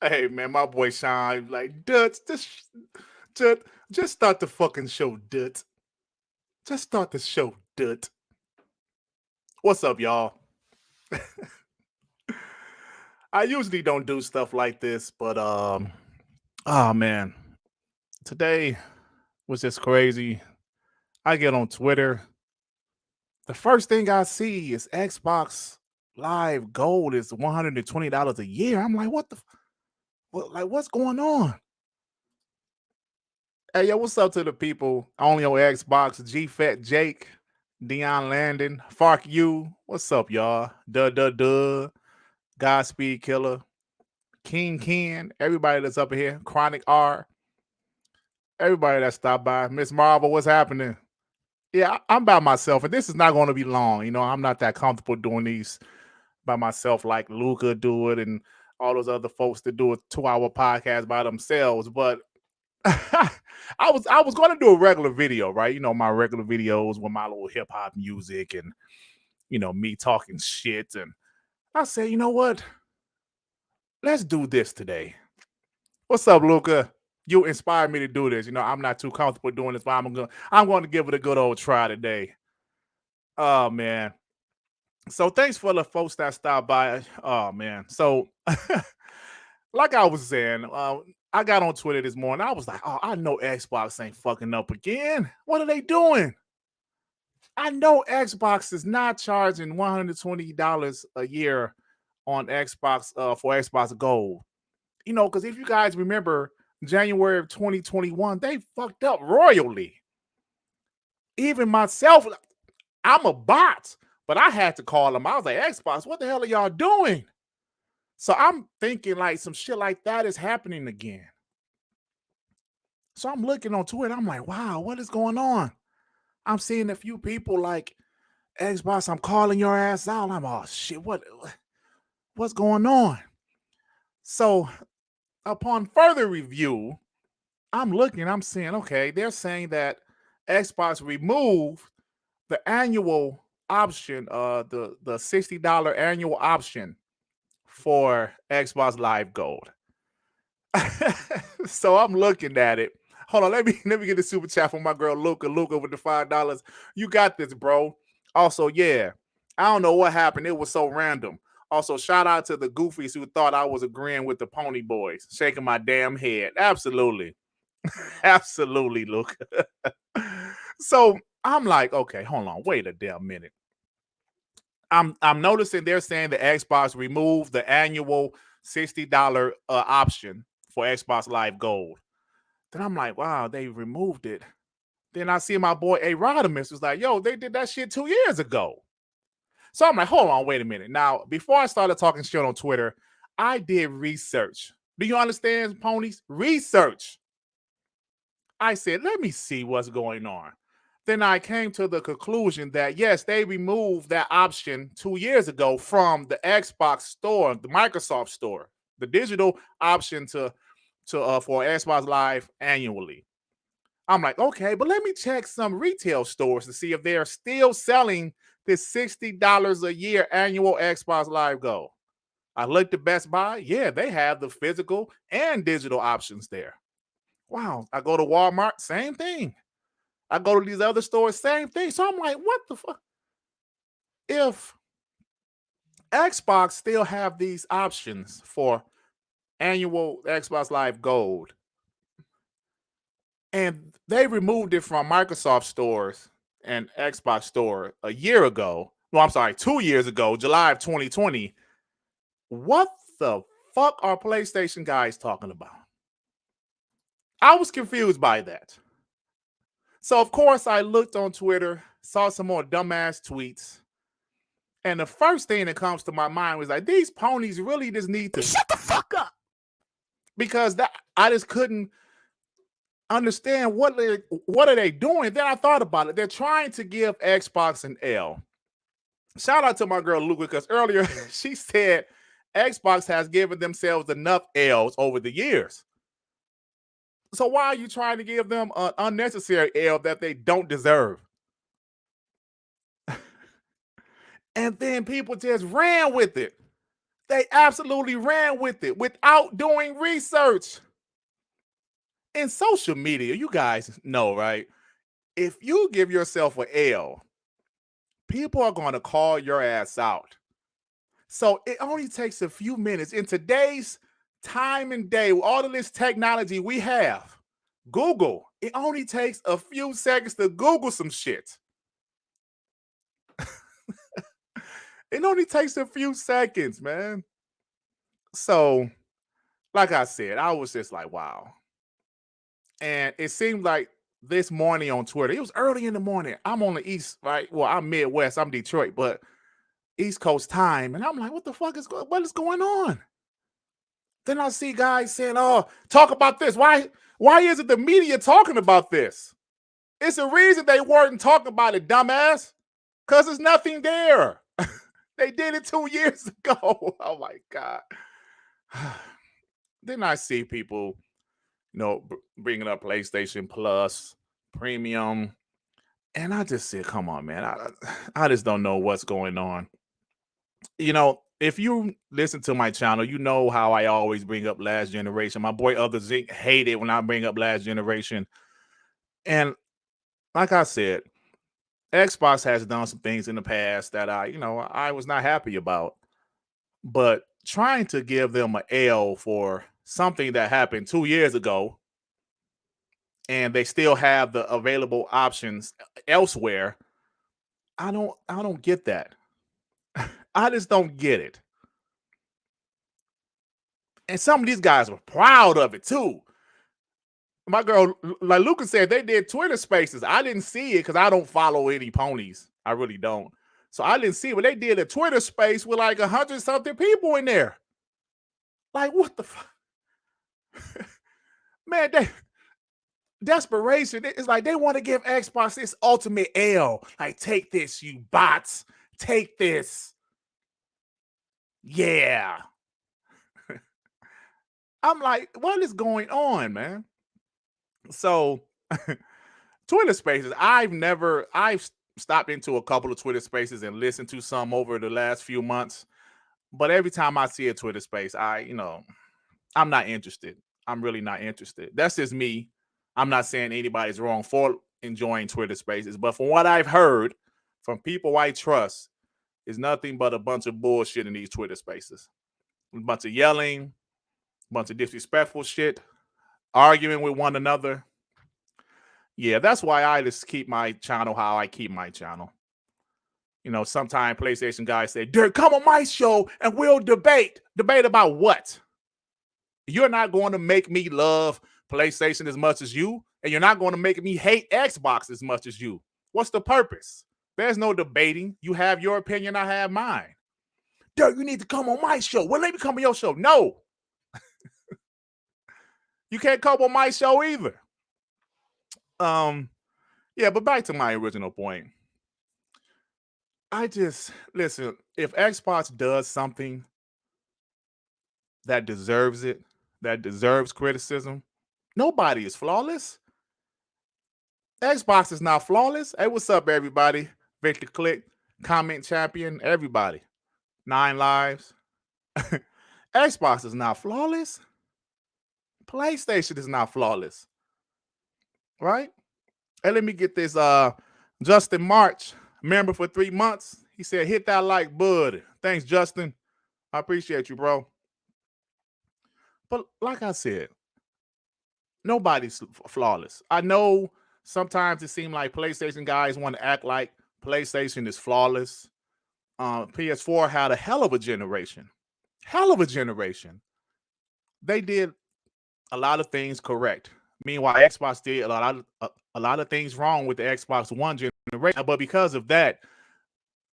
Hey man, my boy Sean like Duts, just just start the fucking show, Duts. Just start the show, Dut. What's up, y'all? I usually don't do stuff like this, but oh man, today was just crazy. I get on Twitter. The first thing I see is Xbox Live Gold is $120 a year. I'm like, what's going on? Hey, yo, what's up to the people only on Xbox? G Fat Jake, Dion Landon, Fark you. What's up, y'all? Duh. Godspeed Killer, King Ken, everybody that's up here, Chronic R, everybody that stopped by. Miss Marvel, what's happening? Yeah, I'm by myself, and this is not going to be long. You know, I'm not that comfortable doing these by myself like Luca do it and all those other folks that do a 2-hour podcast by themselves. But I was going to do a regular video, right? You know, my regular videos with my little hip hop music and me talking shit. And I said, you know what? Let's do this today. What's up, Luca? You inspired me to do this. You know, I'm not too comfortable doing this, but I'm going to give it a good old try today. Oh man. So thanks for the folks that stopped by. Oh man. So like I was saying, I got on Twitter this morning. I was like, oh, I know Xbox ain't fucking up again. What are they doing? I know Xbox is not charging $120 a year on Xbox for Xbox Gold. You know, because if you guys remember January of 2021, they fucked up royally. Even myself, I'm a bot, but I had to call them. I was like, Xbox, what the hell are y'all doing? So I'm thinking like some shit like that is happening again. So I'm looking on Twitter. I'm like, wow, what is going on? I'm seeing a few people like, Xbox, I'm calling your ass out. I'm oh shit, what's going on? So upon further review, I'm saying, okay, they're saying that Xbox removed the annual option, the $60 annual option for Xbox Live Gold. So I'm looking at it. Hold on, let me get the super chat from my girl Luca. Luca with the $5. You got this, bro. Also, yeah, I don't know what happened. It was so random. Also, shout out to the goofies who thought I was agreeing with the Pony Boys, shaking my damn head. Absolutely. Absolutely, Luca. So I'm like, okay, hold on, wait a damn minute. I'm noticing they're saying the Xbox removed the annual $60 option for Xbox Live Gold. Then I'm like, wow, they removed it. Then I see my boy A Rodimus was like, yo, they did that shit 2 years ago. So I'm like, hold on, wait a minute. Now, before I started talking shit on Twitter, I did research. Do you understand, ponies? Research. I said, let me see what's going on. Then I came to the conclusion that, yes, they removed that option 2 years ago from the Xbox store, the Microsoft store, the digital option to for Xbox Live annually. I'm like, okay, but let me check some retail stores to see if they're still selling this $60 a year annual Xbox Live Gold. I looked at Best Buy. Yeah, they have the physical and digital options there. Wow. I go to Walmart, same thing. I go to these other stores, same thing. So I'm like, what the fuck? If Xbox still have these options for annual Xbox Live Gold, and they removed it from Microsoft stores and Xbox store a year ago. No, I'm sorry, 2 years ago, July of 2020. What the fuck are PlayStation guys talking about? I was confused by that. So, of course, I looked on Twitter, saw some more dumbass tweets. And the first thing that comes to my mind was like, these ponies really just need to shut the fuck up. Because I just couldn't understand what are they doing. Then I thought about it. They're trying to give Xbox an L. Shout out to my girl Luca, because earlier she said Xbox has given themselves enough L's over the years. So why are you trying to give them an unnecessary L that they don't deserve? And then people just ran with it. They absolutely ran with it without doing research. In social media, you guys know, right? If you give yourself an L, people are going to call your ass out. So it only takes a few minutes in today's time and day, with all of this technology we have. Google, it only takes a few seconds to Google some shit. It only takes a few seconds, man. So, like I said, I was just like, wow. And it seemed like this morning on Twitter, it was early in the morning. I'm on the East, right? Well, I'm Midwest, I'm Detroit, but East Coast time. And I'm like, what the fuck what is going on? Then I see guys saying, oh, talk about this. Why isn't the media talking about this? It's a reason they weren't talking about it, dumbass. Because there's nothing there. They did it 2 years ago. Oh my God. Then I see people, bringing up PlayStation Plus, Premium. And I just said, come on, man. I just don't know what's going on. If you listen to my channel, you know how I always bring up last generation. My boy Other Zeke hated when I bring up last generation. And like I said, Xbox has done some things in the past that I was not happy about. But trying to give them an L for something that happened 2 years ago, and they still have the available options elsewhere, I don't get that. I just don't get it. And some of these guys were proud of it too. My girl, like Lucas said, they did Twitter Spaces. I didn't see it because I don't follow any ponies. I really don't. So I didn't see it, but they did a Twitter Space with like 100-something people in there. Like, what the fuck? Man, desperation. It's like they want to give Xbox this ultimate L. Like, take this, you bots. Take this. Yeah. I'm like, what is going on, man? So Twitter Spaces, I've stopped into a couple of Twitter Spaces and listened to some over the last few months. But every time I see a Twitter Space, I'm not interested. I'm really not interested. That's just me. I'm not saying anybody's wrong for enjoying Twitter Spaces, but from what I've heard from people I trust, is nothing but a bunch of bullshit in these Twitter Spaces. A bunch of yelling, a bunch of disrespectful shit, arguing with one another. Yeah, that's why I just keep my channel how I keep my channel. Sometimes PlayStation guys say, Dirt, come on my show and we'll debate. Debate about what? You're not going to make me love PlayStation as much as you, and you're not going to make me hate Xbox as much as you. What's the purpose? There's no debating. You have your opinion, I have mine. Dirt, you need to come on my show. Well, let me come on your show. No. You can't come on my show either. Yeah, but back to my original point. Listen, if Xbox does something that deserves it, that deserves criticism, nobody is flawless. Xbox is not flawless. Hey, what's up, everybody? Victor Click, Comment Champion, everybody. 9 Lives. Xbox is not flawless. PlayStation is not flawless. Right? Hey, let me get this. Justin March, member for 3 months. He said, hit that like, bud. Thanks, Justin. I appreciate you, bro. But like I said, nobody's flawless. I know sometimes it seems like PlayStation guys want to act like PlayStation is flawless. PS4 had a hell of a generation. Hell of a generation. They did a lot of things correct. Meanwhile, Xbox did a lot of things wrong with the Xbox One generation. But because of that,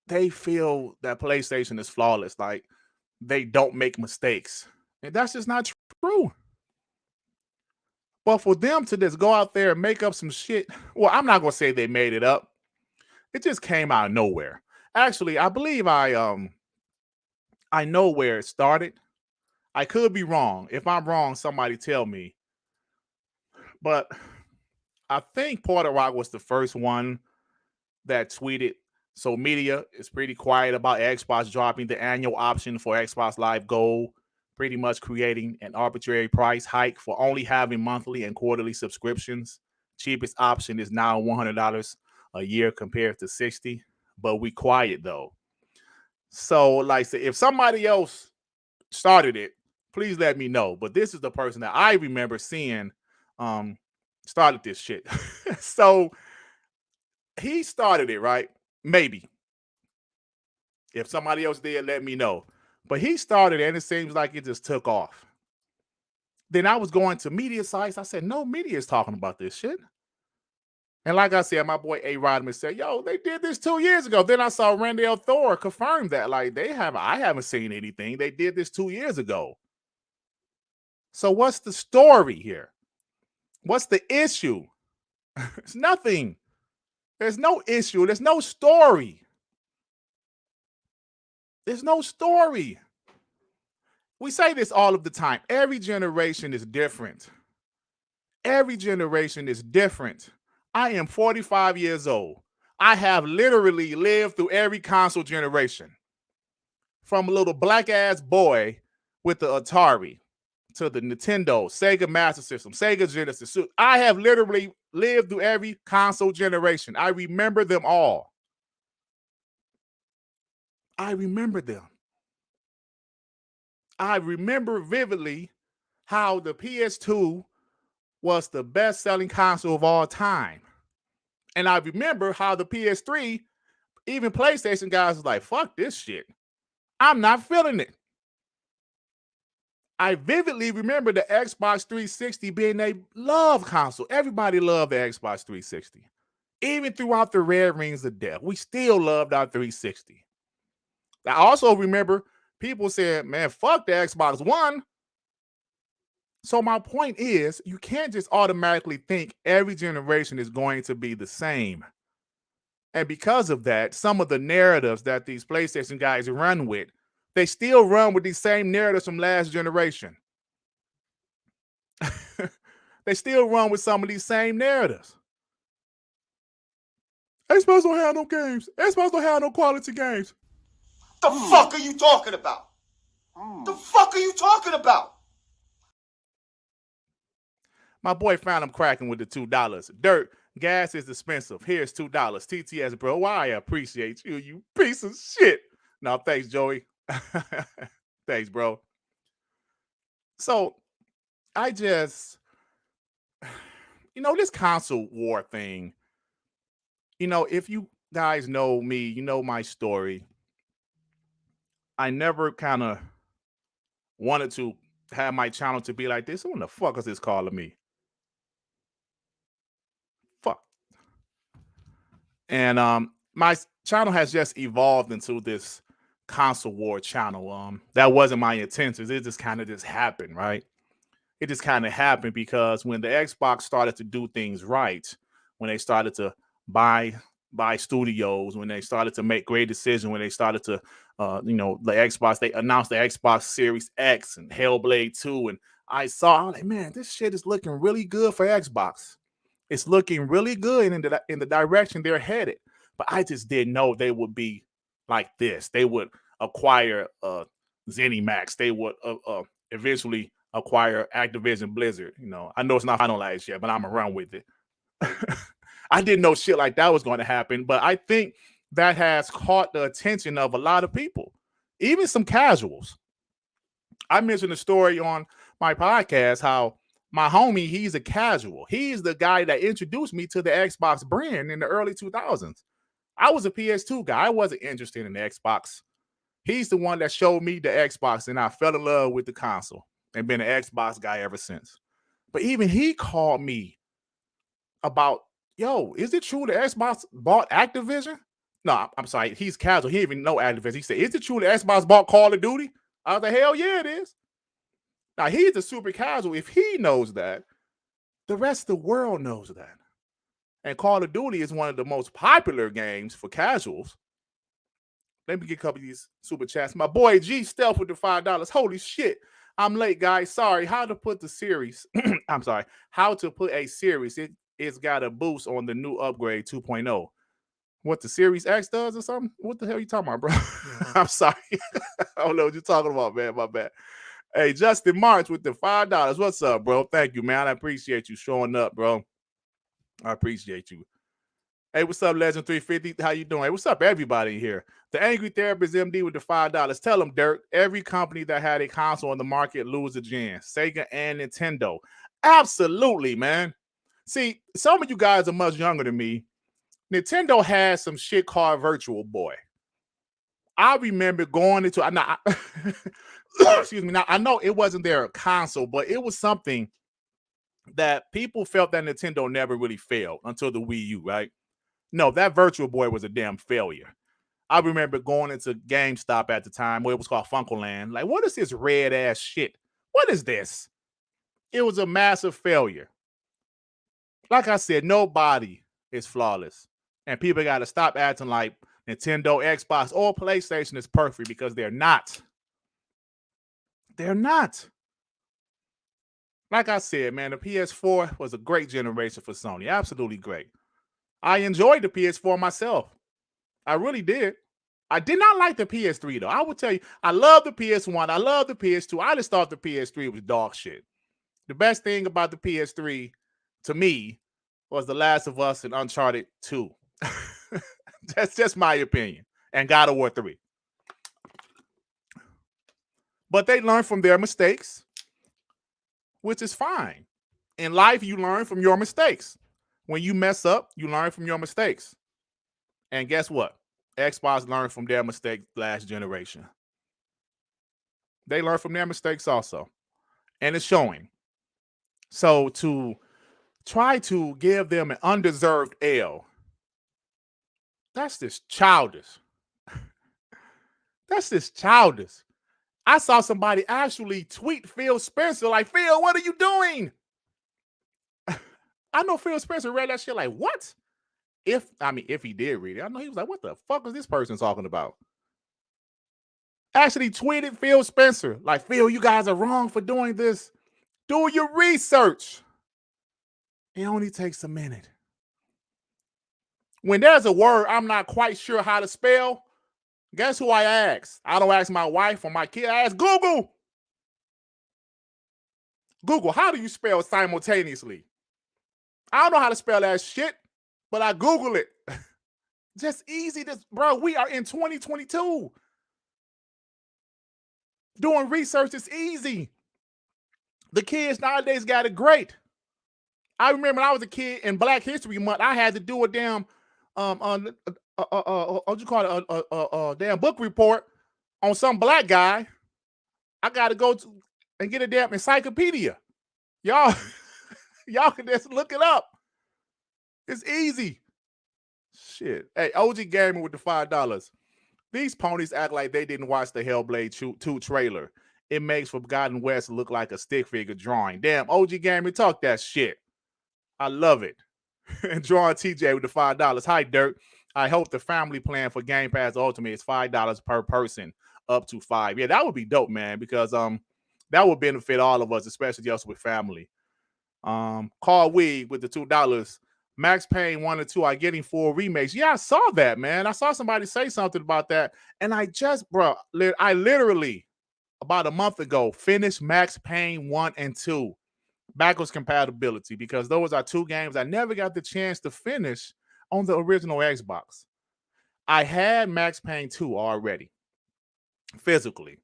they feel that PlayStation is flawless. Like, they don't make mistakes. And that's just not true. But for them to just go out there and make up some shit, well, I'm not going to say they made it up. It just came out of nowhere. Actually, I believe I know where it started. I could be wrong. If I'm wrong, somebody tell me. But I think Porter Rock was the first one that tweeted So media is pretty quiet about Xbox dropping the annual option for Xbox Live Gold, pretty much creating an arbitrary price hike for only having monthly and quarterly subscriptions. Cheapest option is now $100 a year compared to $60, but we quiet though. So, like I said, if somebody else started it, please let me know. But this is the person that I remember seeing started this shit. So he started it, right? Maybe. If somebody else did, let me know. But he started it, and it seems like it just took off. Then I was going to media sites. I said, no media is talking about this shit. And like I said, my boy A. Rodman said, yo, they did this 2 years ago. Then I saw Randall Thor confirm that. Like, I haven't seen anything. They did this 2 years ago. So what's the story here? What's the issue? It's nothing. There's no issue. There's no story. There's no story. We say this all of the time. Every generation is different. Every generation is different. I am 45 years old. I have literally lived through every console generation. From a little black-ass boy with the Atari to the Nintendo, Sega Master System, Sega Genesis. I have literally lived through every console generation. I remember them all. I remember them. I remember vividly how the PS2 was the best-selling console of all time. And I remember how the PS3, even PlayStation guys was like, fuck this shit. I'm not feeling it. I vividly remember the Xbox 360 being a love console. Everybody loved the Xbox 360. Even throughout the red rings of death, we still loved our 360. I also remember people saying, man, fuck the Xbox One. So my point is, you can't just automatically think every generation is going to be the same. And because of that, some of the narratives that these PlayStation guys run with, they still run with these same narratives from last generation. They still run with some of these same narratives. Xbox don't have no games. Xbox don't have no quality games. The fuck are you talking about? The fuck are you talking about? My boy found him cracking with the $2. Dirt, gas is expensive. Here's $2. TTS, bro. Why I appreciate you, you piece of shit. No, thanks, Joey. Thanks, bro. So I just, this console war thing, if you guys know me, you know my story. I never kind of wanted to have my channel to be like this. Who the fuck is this calling me? Fuck. And my channel has just evolved into this console war channel. That wasn't my intentions. It just kind of just happened, right? It just kind of happened because when the Xbox started to do things right, when they started to buy studios, when they started to make great decisions, when they started to, the Xbox, they announced the Xbox Series X and Hellblade 2. And I was like, man, this shit is looking really good for Xbox. It's looking really good in the direction they're headed. But I just didn't know they would be like this. They would acquire ZeniMax. They would eventually acquire Activision Blizzard. I know it's not finalized yet, but I'm gonna run with it. I didn't know shit like that was going to happen, but I think that has caught the attention of a lot of people, even some casuals. I mentioned a story on my podcast how my homie, he's a casual. He's the guy that introduced me to the Xbox brand in the early 2000s. I was a PS2 guy. I wasn't interested in the Xbox. He's the one that showed me the Xbox, and I fell in love with the console and been an Xbox guy ever since. But even he called me about, yo, is it true the Xbox bought Activision? No, I'm sorry. He's casual. He didn't even know Activision. He said, is it true the Xbox bought Call of Duty? I was like, hell yeah, it is. Now, he's a super casual. If he knows that, the rest of the world knows that. And Call of Duty is one of the most popular games for casuals. Let me get a couple of these super chats. My boy G Stealth with the $5. Holy shit. I'm late, guys. Sorry. How to put the series. I'm sorry. How to put a series. It's got a boost on the new upgrade 2.0. What the Series X does or something? What the hell are you talking about, bro? I'm sorry. I don't know what you're talking about, man. My bad. Hey, Justin March with the $5. What's up, bro? Thank you, man. I appreciate you showing up, bro. I appreciate you. Hey, what's up, Legend 350? How you doing? Hey, what's up, everybody here? The Angry Therapist MD with the $5. Tell them, Dirt, every company that had a console on the market lose a gen. Sega and Nintendo. Absolutely, man. See, some of you guys are much younger than me. Nintendo had some shit called Virtual Boy. I remember going into excuse me. Now I know it wasn't their console, but it was something that people felt that Nintendo never really failed until the Wii U, right? No, that Virtual Boy was a damn failure. I remember going into GameStop at the time where it was called Funkoland. Like, what is this red ass shit? What is this? It was a massive failure. Like I said, nobody is flawless. And people got to stop acting like Nintendo, Xbox, or PlayStation is perfect because they're not. They're not. Like I said, man, the PS4 was a great generation for Sony. Absolutely great. I enjoyed the PS4 myself. I really did. I did not like the PS3, though. I will tell you, I love the PS1. I love the PS2. I just thought the PS3 was dog shit. The best thing about the PS3, to me, was The Last of Us and Uncharted 2. That's just my opinion. And God of War 3. But they learn from their mistakes, which is fine. In life, you learn from your mistakes. When you mess up, you learn from your mistakes. And guess what? Xbox learned from their mistakes last generation. They learned from their mistakes also. And it's showing. So to try to give them an undeserved L, that's just childish. That's just childish. I saw somebody actually tweet PhilSpencer like, Phil, what are you doing? I know PhilSpencer read that shit like, what? If he did read it, I know he was like, what the fuck is this person talking about? Actually tweeted PhilSpencer like, Phil, you guys are wrong for doing this. Do your research. It only takes a minute. When there's a word I'm not quite sure how to spell, guess who I ask? I don't ask my wife or my kid. I ask Google. Google, how do you spell simultaneously? I don't know how to spell that shit, but I Google it. Just easy. Bro, we are in 2022. Doing research is easy. The kids nowadays got it great. I remember when I was a kid in Black History Month, I had to do a damn what you call it, a damn book report on some black guy. I got to go to and get a damn encyclopedia. Y'all can just look it up. It's easy. Shit. Hey, OG Gamer with the $5. These ponies act like they didn't watch the Hellblade 2 trailer. It makes Forgotten West look like a stick figure drawing. Damn, OG Gamer, talk that shit. I love it. And drawing TJ with the $5. Hi, Dirt. I hope the family plan for Gamepass Ultimate is $5 per person, up to 5. Yeah, that would be dope, man, because that would benefit all of us, especially us with family. Carl Weed with the $2. Max Payne 1 and 2 are getting 4 remakes. Yeah, I saw that, man. I saw somebody say something about that. And I literally, about a month ago, finished Max Payne 1 and 2. Backwards compatibility, because those are 2 games I never got the chance to finish on the original Xbox. I had Max Payne 2 already, physically.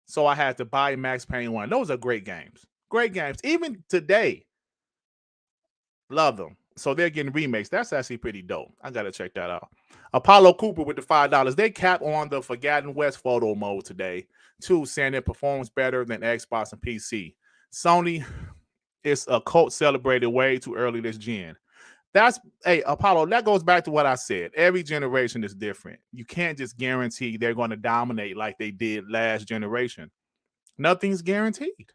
So I had to buy Max Payne 1. Those are great games. Great games. Even today, love them. So they're getting remakes. That's actually pretty dope. I got to check that out. Apollo Cooper with the $5. They cap on the Forgotten West photo mode today, too, saying it performs better than Xbox and PC. Sony, it's a cult celebrated way too early this gen. Hey, Apollo, that goes back to what I said. Every generation is different. You can't just guarantee they're going to dominate like they did last generation. Nothing's guaranteed.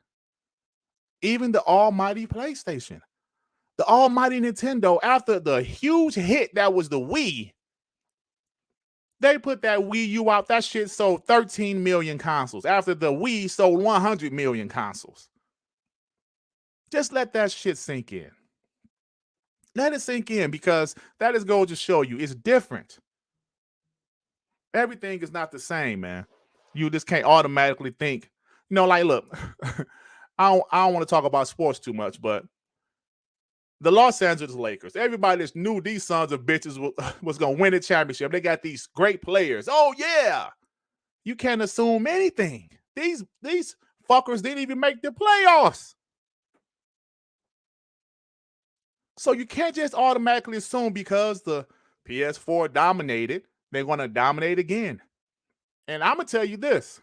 Even the almighty PlayStation. The almighty Nintendo, after the huge hit that was the Wii, they put that Wii U out. That shit sold 13 million consoles. After the Wii sold 100 million consoles. Just let that shit sink in. Let it sink in, because that is going to show you it's different. Everything is not the same, man. You just can't automatically think, like, look, I don't want to talk about sports too much, but the Los Angeles Lakers, everybody just knew these sons of bitches was going to win the championship. They got these great players. Oh, yeah. You can't assume anything. These fuckers didn't even make the playoffs. So you can't just automatically assume because the PS4 dominated, they're going to dominate again. And I'm going to tell you this.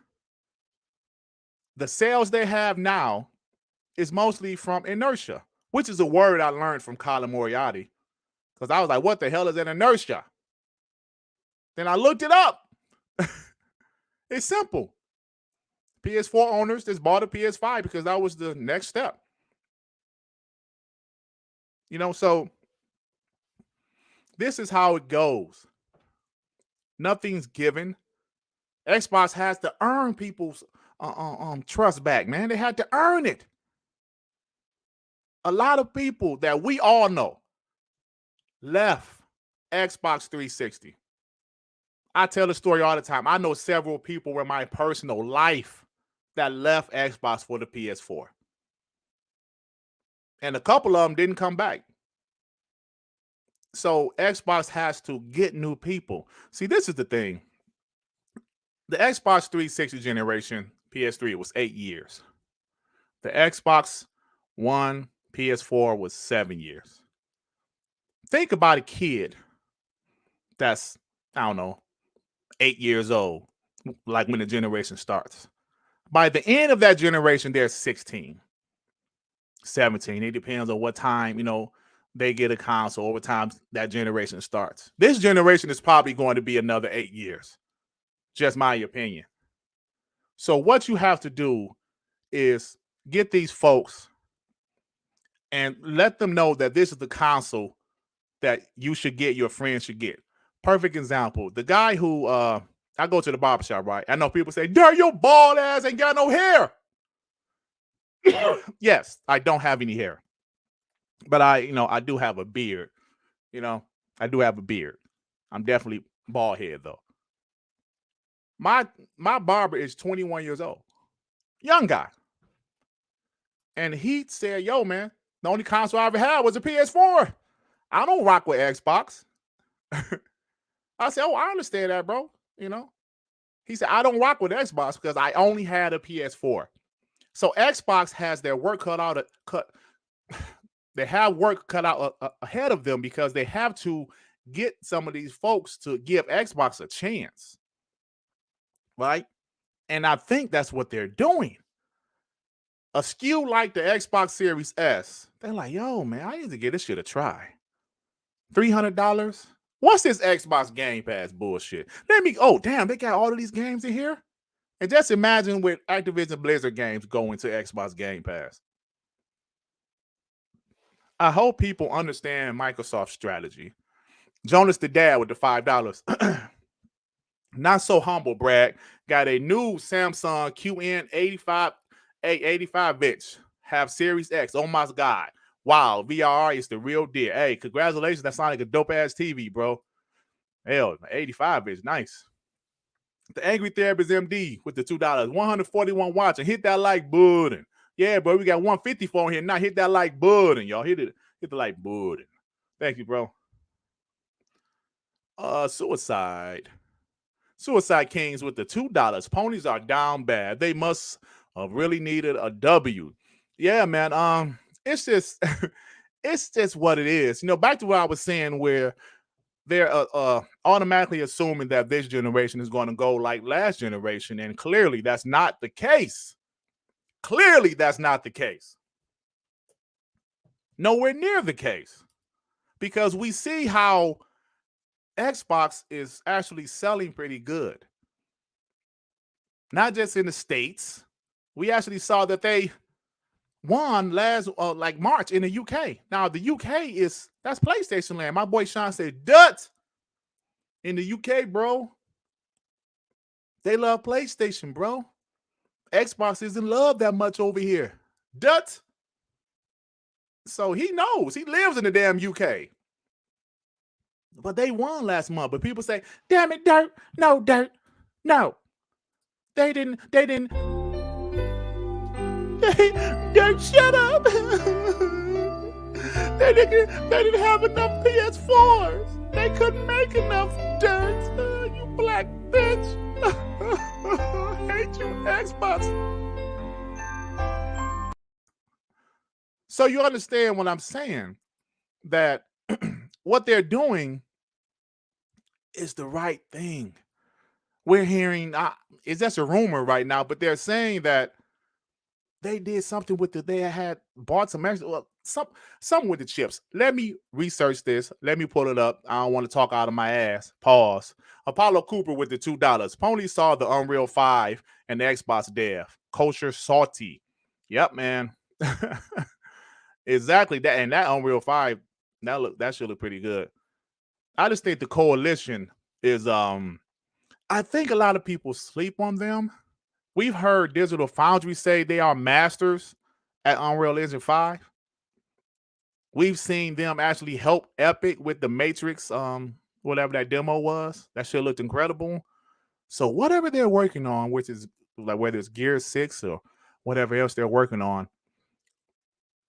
The sales they have now is mostly from inertia, which is a word I learned from Colin Moriarty. Because I was like, what the hell is an inertia? Then I looked it up. It's simple. PS4 owners just bought a PS5 because that was the next step. So this is how it goes. Nothing's given. Xbox has to earn people's trust back, man. They had to earn it. A lot of people that we all know left Xbox 360. I tell the story all the time. I know several people in my personal life that left Xbox for the PS4. And a couple of them didn't come back. So Xbox has to get new people. See, this is the thing. The Xbox 360 generation, PS3, was 8 years. The Xbox One, PS4 was 7 years. Think about a kid that's, 8 years old, like when the generation starts. By the end of that generation, they're 16, 17. It depends on what time, they get a console or what time that generation starts. This generation is probably going to be another 8 years. Just my opinion. So what you have to do is get these folks and let them know that this is the console that you should get, your friends should get. Perfect example. The guy who, I go to the barbershop, right? I know people say, "Dirt, your bald ass ain't got no hair." Yes, I don't have any hair. But I do have a beard. I do have a beard. I'm definitely bald head, though. My barber is 21 years old. Young guy. And he said, "Yo, man, the only console I ever had was a PS4. I don't rock with Xbox." I said, "Oh, I understand that, bro." He said, "I don't rock with Xbox because I only had a PS4. So Xbox has their work cut out. They have work cut out ahead of them because they have to get some of these folks to give Xbox a chance. Right? And I think that's what they're doing. A SKU like the Xbox Series S, they're like, "Yo, man, I need to give this shit a try. $300? What's this Xbox Game Pass bullshit? Oh, damn, they got all of these games in here?" And just imagine with Activision Blizzard games going to Xbox Game Pass. I hope people understand Microsoft's strategy. Jonas the Dad with the $5. Not so humble, Brad. Got a new Samsung QN85 85-inch. Have Series X. Oh my God. Wow, VR is the real deal. Hey, congratulations. That sounds like a dope-ass TV, bro. Hell, 85-inch. Nice. The Angry Therapist MD with the $2. 141 watts. And hit that like button. Yeah, bro, we got 154 here. Now hit that like button, y'all. Hit the like button. Thank you, bro. Suicide Kings with the $2. Ponies are down bad. They must have really needed a W. Yeah, man. It's just it's just what it is. Back to what I was saying, where they're automatically assuming that this generation is going to go like last generation, and clearly that's not the case. Clearly that's not the case. Nowhere near the case. Because we see how Xbox is actually selling pretty good. Not just in the States. We actually saw that they won last March in the UK. Now the UK that's PlayStation land. My boy Sean said, "Dut in the UK, bro. They love PlayStation, bro. Xbox isn't loved that much over here. Dut." So he knows. He lives in the damn UK. But they won last month. But people say, damn it, Dirt. No, Dirt. No. They didn't. Dirt, shut up. They didn't have enough PS4s. They couldn't make enough, Dirt. You black bitch. I hate you, Xbox. So you understand what I'm saying? That what they're doing is the right thing. We're hearing, it's just a rumor right now, but they're saying that they did something with they had bought some extra, well, something with the chips. Let me research this. Let me pull it up. I don't want to talk out of my ass. Pause. Apollo Cooper with the $2. Pony saw the Unreal 5 and the Xbox dev. Kosher salty. Yep, man. Exactly that. And that Unreal 5, that should look pretty good. I just think the coalition is I think a lot of people sleep on them. We've heard Digital Foundry say they are masters at Unreal Engine 5. We've seen them actually help Epic with the Matrix, whatever that demo was. That shit looked incredible. So whatever they're working on, which is like whether it's Gears 6 or whatever else they're working on,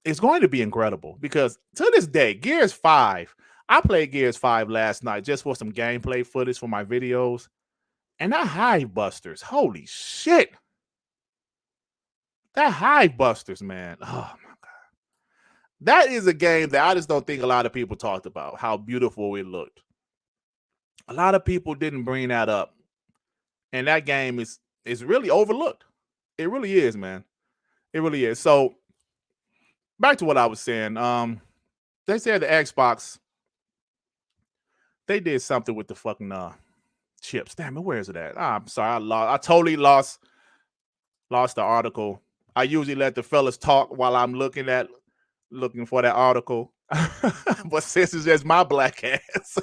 it's going to be incredible. Because to this day, Gears 5, I played Gears 5 last night just for some gameplay footage for my videos. And that Hive Busters, holy shit. That Hive Busters, man. Oh, my God. That is a game that I just don't think a lot of people talked about, how beautiful it looked. A lot of people didn't bring that up. And that game is really overlooked. It really is, man. It really is. So, back to what I was saying. They said the Xbox, they did something with the fucking chips. Damn it, where is it at? I'm sorry, I totally lost the article. I usually let the fellas talk while I'm looking for that article. But since it's just my black ass,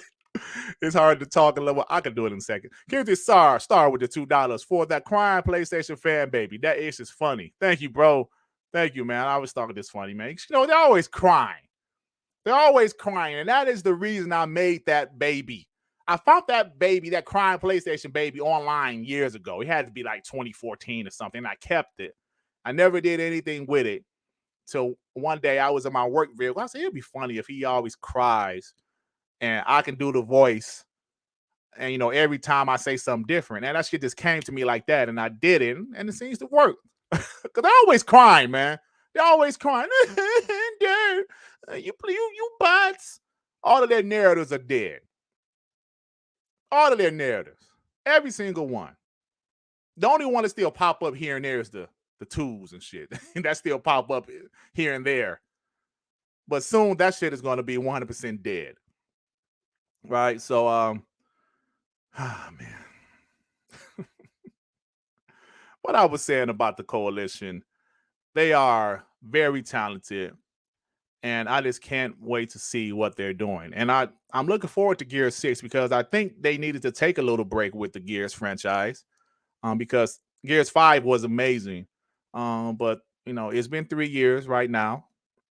it's hard to talk a little. I can do it in a second. Here's this star with the $2 for that crying PlayStation fan baby. That is just funny. Thank you, bro. Thank you, man. I always thought this funny, man. You know, they're always crying. They're always crying. And that is the reason I made that baby. I found that baby, that crying PlayStation baby online years ago. It had to be like 2014 or something. I kept it. I never did anything with it. So one day I was in my work vehicle. I said, it'd be funny if he always cries and I can do the voice. And, you know, every time I say something different. And that shit just came to me like that. And I did it. And it seems to work. Because they're always crying, man. They're always crying. You bots. All of their narratives are dead. All of their narratives. Every single one. The only one that still pop up here and there is the tools and shit. That still pop up here and there. But soon that shit is going to be 100% dead. Right? So, man. What I was saying about the coalition, they are very talented. And I just can't wait to see what they're doing. And I'm looking forward to Gears 6 because I think they needed to take a little break with the Gears franchise. Because Gears 5 was amazing. But, you know, it's been 3 years right now.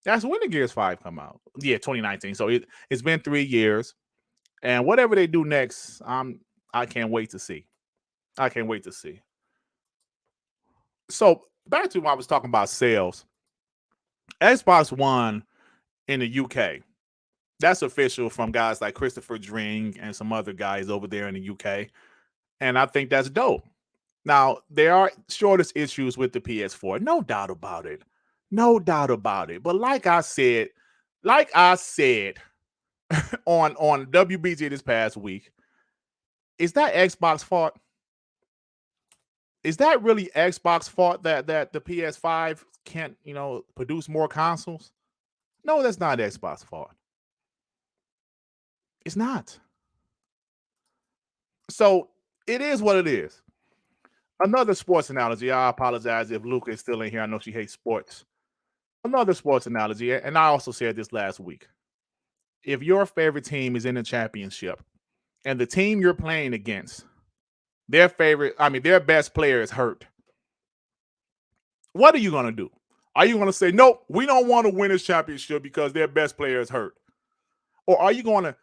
That's when the Gears 5 come out. Yeah, 2019. So it's been 3 years. And whatever they do next, I can't wait to see. I can't wait to see. So back to what I was talking about sales. Xbox One in the UK. That's official from guys like Christopher Dring and some other guys over there in the UK. And I think that's dope. Now, there are shortest issues with the PS4. No doubt about it. No doubt about it. But like I said on WBG this past week, is that Xbox fault? Is that really Xbox fault that the PS5 can't, you know, produce more consoles? No, that's not Xbox fault. It's not. So it is what it is. Another sports analogy. I apologize if Luca is still in here. I know she hates sports. Another sports analogy, and I also said this last week. If your favorite team is in the championship and the team you're playing against, their best player is hurt, what are you going to do? Are you going to say, nope, we don't want to win this championship because their best player is hurt? Or are you going to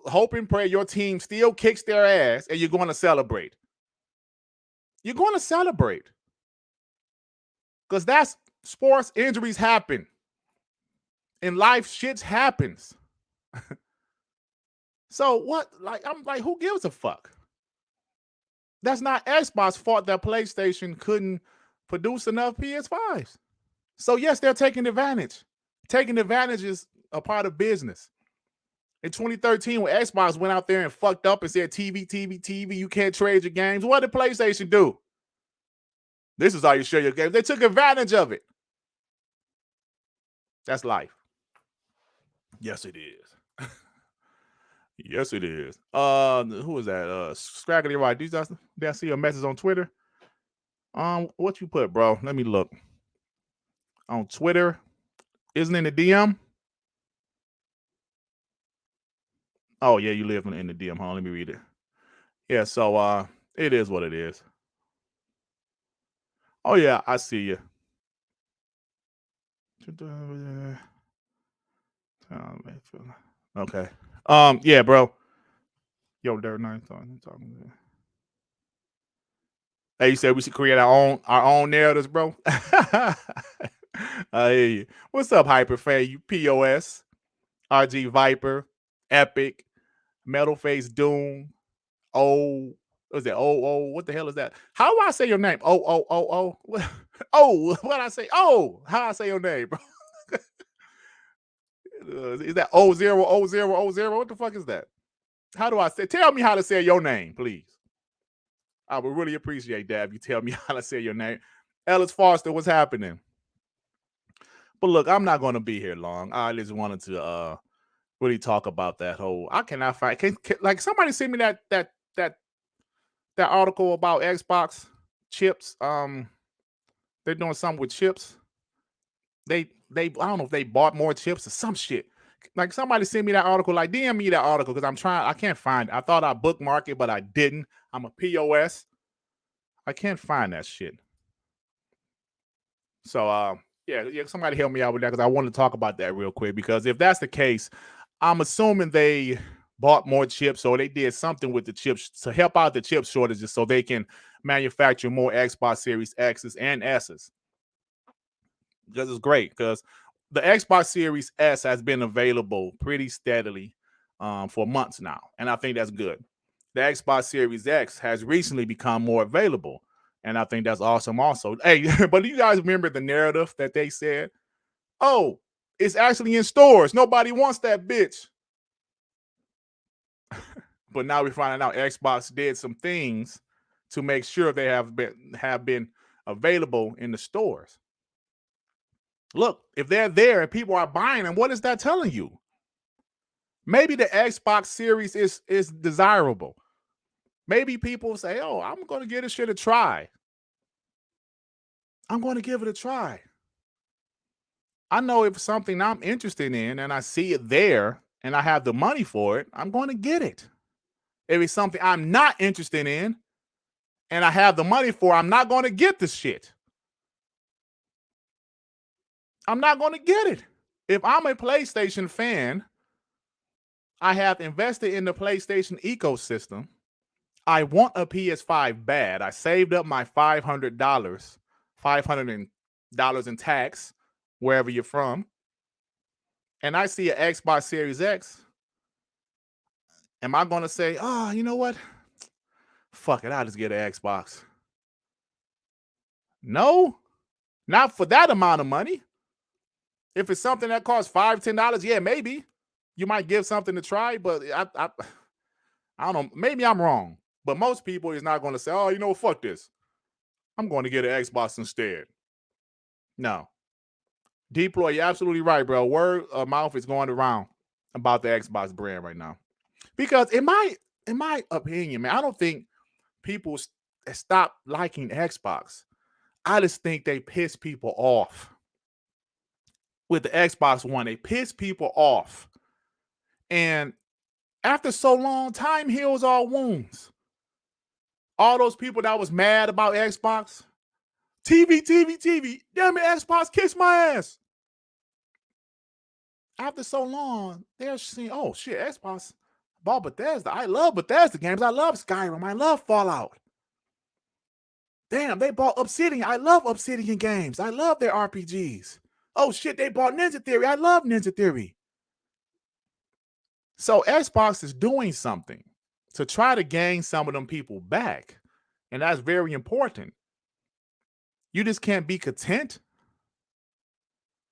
hope and pray your team still kicks their ass and you're going to celebrate. You're going to celebrate. Because that's sports. Injuries happen. In life, shit happens. So what? I'm like, who gives a fuck? That's not Xbox's fault that PlayStation couldn't produce enough PS5s. So yes, they're taking advantage. Taking advantage is a part of business. In 2013, when Xbox went out there and fucked up and said, TV, you can't trade your games, what did PlayStation do? This is how you share your games. They took advantage of it. That's life. Yes, it is. Yes, it is. Who is that? Scraggly Right. Did I see a message on Twitter? What you put, bro? Let me look. On Twitter. Isn't in the DM? Oh, yeah, you live in the DM, huh? Let me read it. Yeah, so it is what it is. Oh, yeah, I see you. Okay. Yeah, bro. Yo, Dirt Night talking. Hey, you said we should create our own narratives, bro. I hear you. What's up, Hyperfan? You POS, RG Viper, Epic, Metal Face Doom, what is that? What the hell is that? How do I say your name? Oh. What I say? Oh, how I say your name, bro? Is that 0000? What the fuck is that? How do I say? Tell me how to say your name, please. I would really appreciate that if you tell me how to say your name. Ellis Foster, what's happening? But look, I'm not going to be here long. I just wanted to really talk about that whole. I cannot find. Can like somebody send me that article about Xbox chips. They're doing something with chips. They I don't know if they bought more chips or some shit. Like somebody send me that article. Like DM me that article because I can't find it. I thought I bookmarked it, but I didn't. I'm a POS. I can't find that shit. So yeah, somebody help me out with that because I want to talk about that real quick. Because if that's the case, I'm assuming they bought more chips or they did something with the chips to help out the chip shortages so they can manufacture more Xbox Series X's and S's. Because it's great because the Xbox Series S has been available pretty steadily for months now, and I think that's good. The Xbox Series X has recently become more available, and I think that's awesome also. Hey, but do you guys remember the narrative that they said? Oh, it's actually in stores. Nobody wants that bitch. But now we're finding out Xbox did some things to make sure they have been available in the stores. Look, if they're there and people are buying them, what is that telling you? Maybe the Xbox Series is desirable. Maybe people say, oh, I'm going to give this shit a try. I'm going to give it a try. I know if something I'm interested in and I see it there and I have the money for it, I'm going to get it. If it's something I'm not interested in and I have the money for, I'm not going to get the shit. I'm not going to get it. If I'm a PlayStation fan, I have invested in the PlayStation ecosystem. I want a PS5 bad. I saved up my $500 in tax, wherever you're from. And I see an Xbox Series X. Am I going to say, oh, you know what? Fuck it, I'll just get an Xbox. No, not for that amount of money. If it's something that costs $5, $10, yeah, maybe. You might give something to try, but I don't know. Maybe I'm wrong. But most people is not going to say, oh, you know, fuck this. I'm going to get an Xbox instead. No. Deploy, you're absolutely right, bro. Word of mouth is going around about the Xbox brand right now. Because in my opinion, man, I don't think people stop liking Xbox. I just think they piss people off. With the Xbox One, they piss people off. And after so long, time heals all wounds. All those people that was mad about Xbox, TV. Damn it, Xbox, kiss my ass. After so long, they're seeing, oh shit, Xbox bought Bethesda. I love Bethesda games. I love Skyrim. I love Fallout. Damn, they bought Obsidian. I love Obsidian games. I love their RPGs. Oh shit, they bought Ninja Theory. I love Ninja Theory. So Xbox is doing something to try to gain some of them people back. And that's very important. You just can't be content.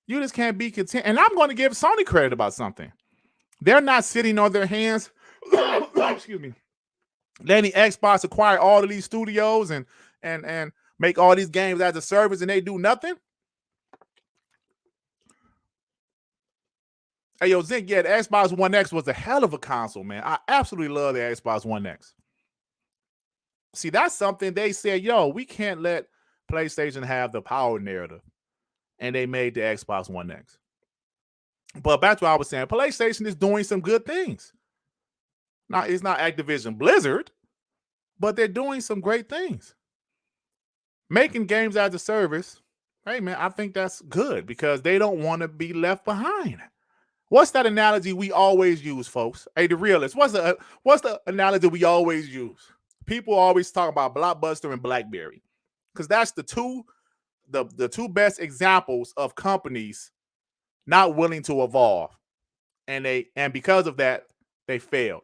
You just can't be content. And I'm going to give Sony credit about something. They're not sitting on their hands. Excuse me. Letting Xbox acquire all of these studios and make all these games as a service and they do nothing. Hey, yo, Zink, yeah, the Xbox One X was a hell of a console, man. I absolutely love the Xbox One X. See, that's something they said, yo, we can't let PlayStation have the power narrative. And they made the Xbox One X. But back to what I was saying, PlayStation is doing some good things. Now, it's not Activision Blizzard, but they're doing some great things. Making games as a service, hey, man, I think that's good because they don't want to be left behind. What's that analogy we always use, folks? Hey, the realist, what's the analogy we always use? People always talk about Blockbuster and BlackBerry because that's the two best examples of companies not willing to evolve. And because of that, they failed.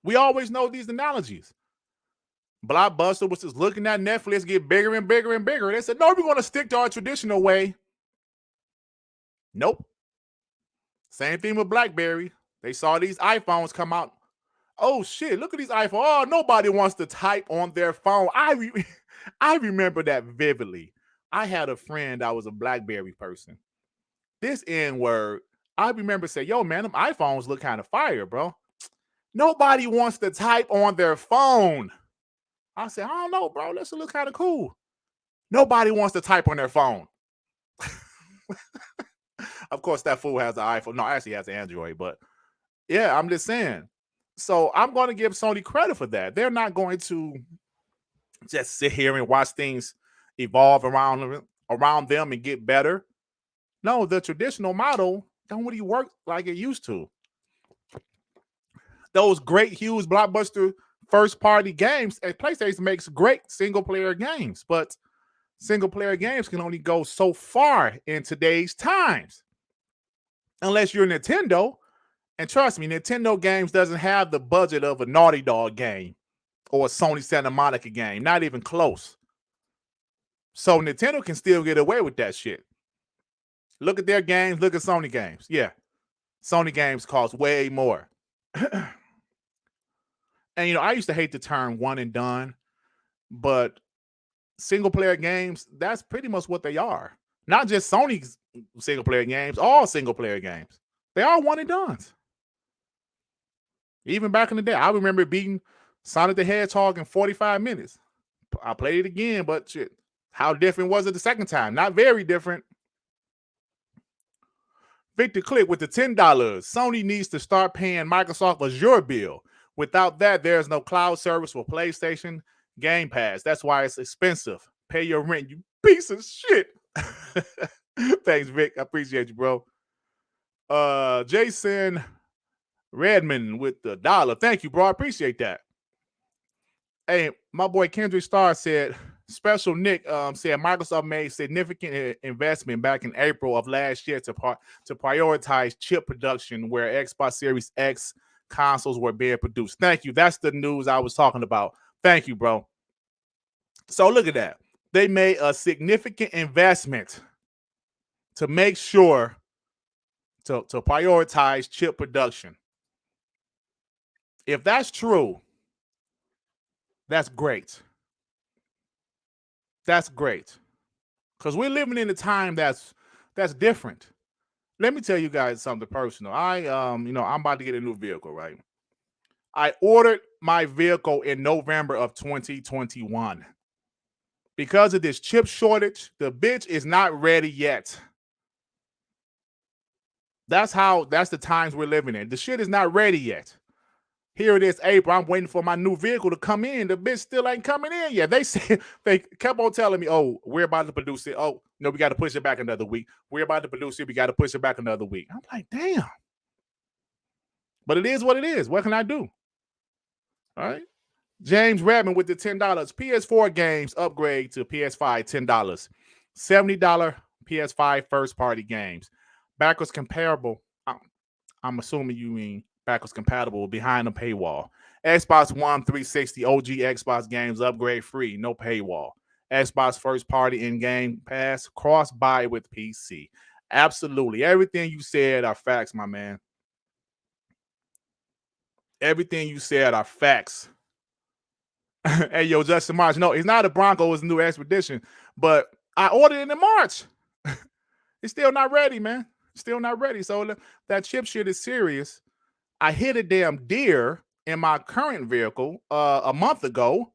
We always know these analogies. Blockbuster was just looking at Netflix get bigger and bigger and bigger. They said, no, we're going to stick to our traditional way. Nope. Same thing with BlackBerry. They saw these iPhones come out. Oh, shit, look at these iPhones. Oh, nobody wants to type on their phone. I remember that vividly. I had a friend that was a BlackBerry person. This N-word, I remember saying, yo, man, them iPhones look kind of fire, bro. Nobody wants to type on their phone. I said, I don't know, bro. This look kind of cool. Nobody wants to type on their phone. Of course, that fool has an iPhone. No, actually, he has an Android. But yeah, I'm just saying. So I'm going to give Sony credit for that. They're not going to just sit here and watch things evolve around them and get better. No, the traditional model don't really work like it used to. Those great, huge, blockbuster first-party games, and PlayStation makes great single-player games, but single-player games can only go so far in today's times. Unless you're Nintendo, and trust me, Nintendo games doesn't have the budget of a Naughty Dog game or a Sony Santa Monica game, not even close. So Nintendo can still get away with that shit. Look at their games, look at Sony games. Yeah, Sony games cost way more. And, you know, I used to hate the term one and done, but single-player games, that's pretty much what they are. Not just Sony's single-player games, all single-player games. They are one and dones. Even back in the day, I remember beating Sonic the Hedgehog in 45 minutes. I played it again, but shit, how different was it the second time? Not very different. Victor Click with the $10. Sony needs to start paying Microsoft Azure bill. Without that, there's no cloud service for PlayStation Gamepass. That's why it's expensive. Pay your rent, you piece of shit. Thanks, Vic. I appreciate you, bro. Jason Redman with the $1. Thank you, bro. I appreciate that. Hey, my boy Kendrick Starr said, Special Nick said Microsoft made significant investment back in April of last year to prioritize chip production where Xbox Series X consoles were being produced. Thank you. That's the news I was talking about. Thank you, bro. So look at that. They made a significant investment to make sure to prioritize chip production. If that's true, that's great. That's great. Because we're living in a time that's different. Let me tell you guys something personal. I'm about to get a new vehicle, right? I ordered my vehicle in November of 2021. Because of this chip shortage, the bitch is not ready yet. That's the times we're living in. The shit is not ready yet. Here it is, April. I'm waiting for my new vehicle to come in. The bitch still ain't coming in yet. They kept on telling me, oh, we're about to produce it. Oh, no, we got to push it back another week. We're about to produce it. We got to push it back another week. I'm like, damn. But it is what it is. What can I do? All right. James Redman with the $10. PS4 games upgrade to PS5, $10. $70 PS5 first party games. Backwards comparable. I'm assuming you mean backwards compatible behind the paywall. Xbox One 360 OG Xbox games upgrade free, no paywall. Xbox first party in Gamepass, cross buy with PC. Absolutely. Everything you said are facts, my man. Everything you said are facts. Hey, yo, Justin March. No, it's not a Bronco, it's a new Expedition. But I ordered it in March. It's still not ready, man. Still not ready. So that chip shit is serious. I hit a damn deer in my current vehicle a month ago.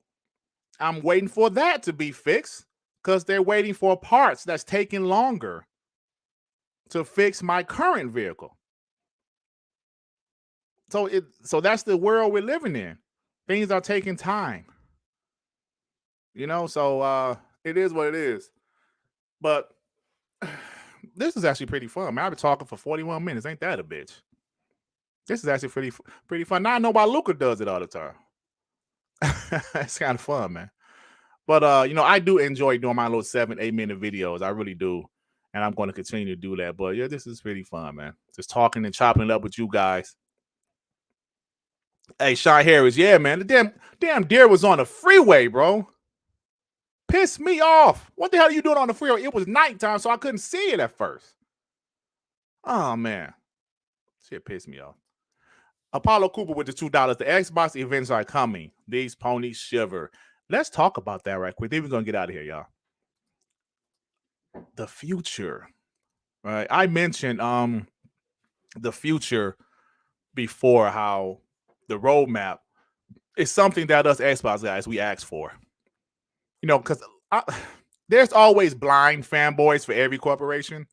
I'm waiting for that to be fixed because they're waiting for parts that's taking longer to fix my current vehicle. So that's the world we're living in. Things are taking time. You know, so it is what it is. But this is actually pretty fun, man. I've been talking for 41 minutes. Ain't that a bitch? This is actually pretty fun. Now I know why Luca does it all the time. It's kind of fun, man. But you know, I do enjoy doing my little 7-8 minute videos. I really do. And I'm going to continue to do that. But yeah, this is pretty fun, man. Just talking and chopping it up with you guys. Hey, Sean Harris, yeah, man. The damn deer was on the freeway, bro. Pissed me off. What the hell are you doing on the freeway? It was nighttime, so I couldn't see it at first. Oh, man. Shit pissed me off. Apollo Cooper with the $2. The Xbox events are coming. These ponies shiver. Let's talk about that right quick. Then we're going to get out of here, y'all. The future. Right? I mentioned the future before, how the roadmap is something that us Xbox guys, we ask for. You know, because there's always blind fanboys for every corporation.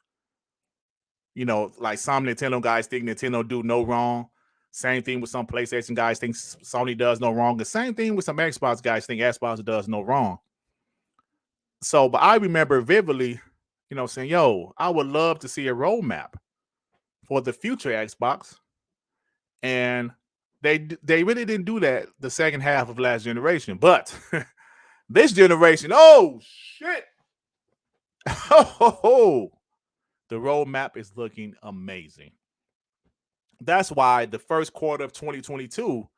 You know, like some Nintendo guys think Nintendo do no wrong. Same thing with some PlayStation guys think Sony does no wrong. The same thing with some Xbox guys think Xbox does no wrong. So, but I remember vividly, you know, saying, yo, I would love to see a roadmap for the future Xbox. And they really didn't do that the second half of last generation. But this generation, oh, shit. Oh, the roadmap is looking amazing. That's why the first quarter of 2022,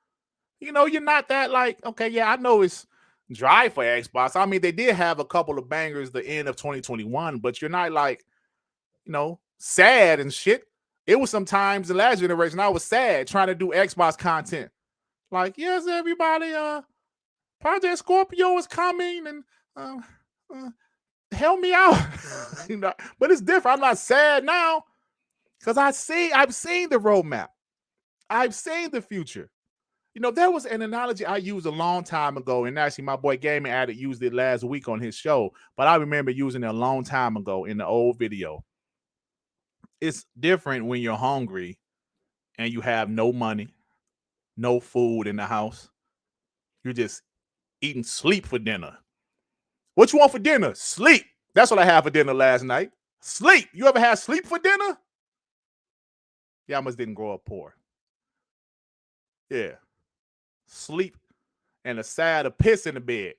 you know, you're not that like, okay, yeah, I know it's dry for Xbox. I mean, they did have a couple of bangers the end of 2021, but you're not like, you know, sad and shit. It was sometimes the last generation I was sad trying to do Xbox content. Like, yes, everybody, Project Scorpio is coming and help me out. You know, but it's different. I'm not sad now because I've seen the roadmap. I've seen the future. You know, there was an analogy I used a long time ago, and actually my boy Gaming Addict used it last week on his show, but I remember using it a long time ago in the old video. It's different when you're hungry and you have no money, no food in the house. You're just eating sleep for dinner. What you want for dinner? Sleep. That's what I had for dinner last night. Sleep. You ever had sleep for dinner? Y'all must didn't grow up poor. Yeah. Sleep and a side of piss in the bed.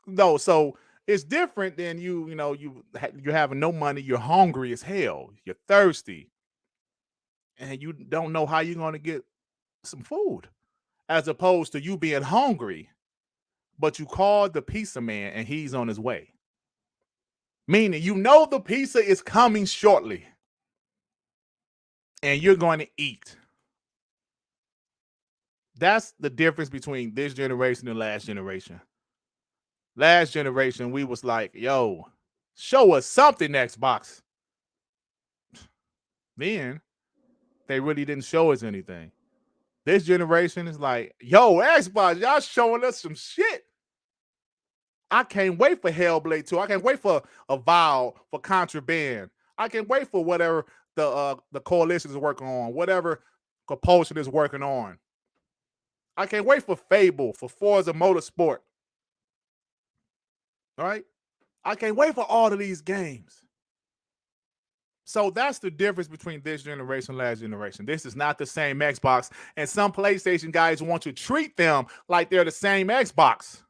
No, so it's different than you know, you're having no money, you're hungry as hell, you're thirsty, and you don't know how you're going to get some food, as opposed to you being hungry, but you called the pizza man and he's on his way. Meaning, you know, the pizza is coming shortly and you're going to eat. That's the difference between this generation and last generation. Last generation, we was like, yo, show us something, Xbox. Then they really didn't show us anything. This generation is like, yo, Xbox, y'all showing us some shit. I can't wait for Hellblade 2. I can't wait for a Vow, for Contraband. I can't wait for whatever the coalition is working on, whatever Compulsion is working on. I can't wait for Fable, for Forza Motorsport. All right? I can't wait for all of these games. So that's the difference between this generation and last generation. This is not the same Xbox, and some PlayStation guys want to treat them like they're the same Xbox.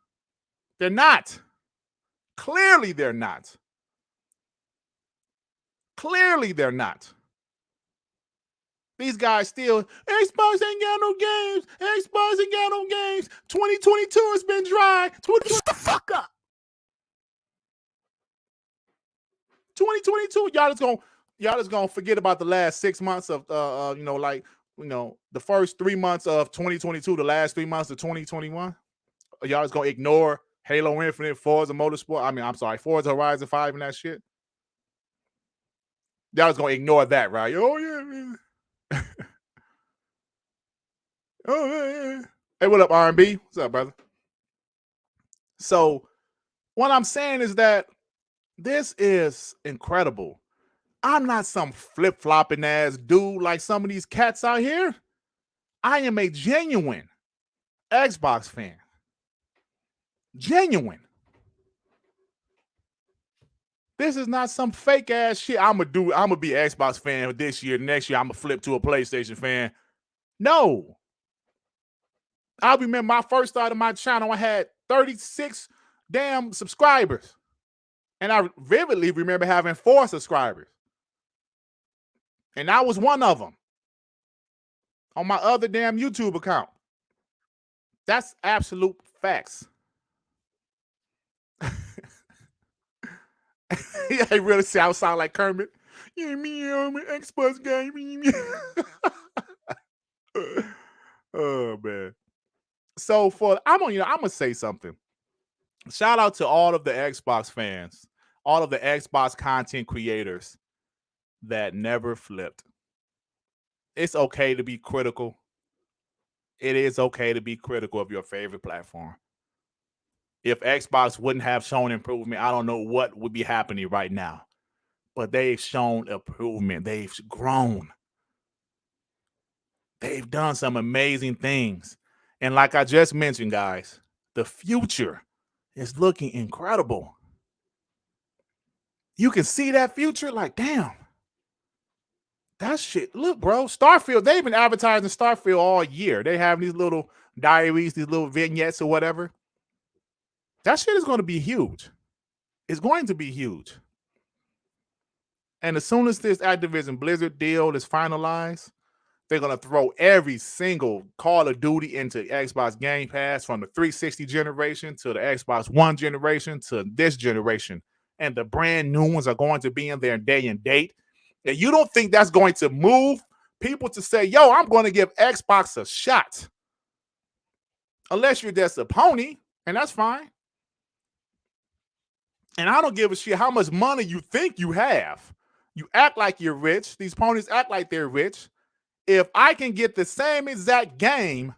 They're not. Clearly, they're not. Clearly, they're not. These guys still, Xbox ain't got no games. Xbox ain't got no games. 2022 has been dry. Shut the fuck up. 2022, y'all just gonna forget about the last 6 months of the first 3 months of 2022, the last 3 months of 2021. Y'all just gonna ignore Halo Infinite, Forza Motorsport. Forza Horizon 5 and that shit. Y'all just gonna ignore that, right? Oh yeah, man. Oh yeah. Hey, what up, R&B? What's up, brother? So, what I'm saying is that this is incredible. I'm not some flip-flopping ass dude like some of these cats out here. I am a genuine Xbox fan. Genuine. This is not some fake ass shit. I'm gonna be an Xbox fan this year. Next year, I'm gonna flip to a PlayStation fan. No. I remember my first start of my channel, I had 36 damn subscribers. And I vividly remember having 4 subscribers. And I was one of them on my other damn YouTube account. That's absolute facts. I really sound like Kermit. Yeah, me, I'm an Xbox guy. Oh man. So I'm gonna say something. Shout out to all of the Xbox fans, all of the Xbox content creators that never flipped. It's okay to be critical. It is okay to be critical of your favorite platform. If Xbox wouldn't have shown improvement, I don't know what would be happening right now. But they've shown improvement. They've grown. They've done some amazing things. And like I just mentioned, guys, the future is looking incredible. You can see that future like, damn. That shit, look, bro, Starfield, they've been advertising Starfield all year. They have these little diaries, these little vignettes or whatever. That shit is going to be huge. It's going to be huge. And as soon as this Activision Blizzard deal is finalized, they're going to throw every single Call of Duty into Xbox Gamepass from the 360 generation to the Xbox One generation to this generation. And the brand new ones are going to be in there day and date. And you don't think that's going to move people to say, yo, I'm going to give Xbox a shot. Unless you're just a pony, and that's fine. And I don't give a shit how much money you think you have. You act like you're rich. These ponies act like they're rich. If I can get the same exact game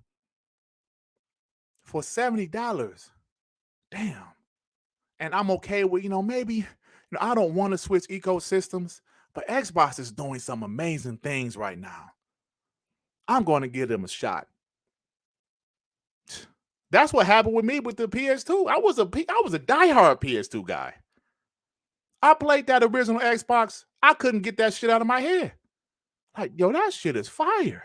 for $70, damn. And I'm okay with, maybe, I don't want to switch ecosystems, but Xbox is doing some amazing things right now. I'm going to give them a shot. That's what happened with me with the PS2. I was a diehard PS2 guy. I played that original Xbox. I couldn't get that shit out of my head. Like, yo, that shit is fire.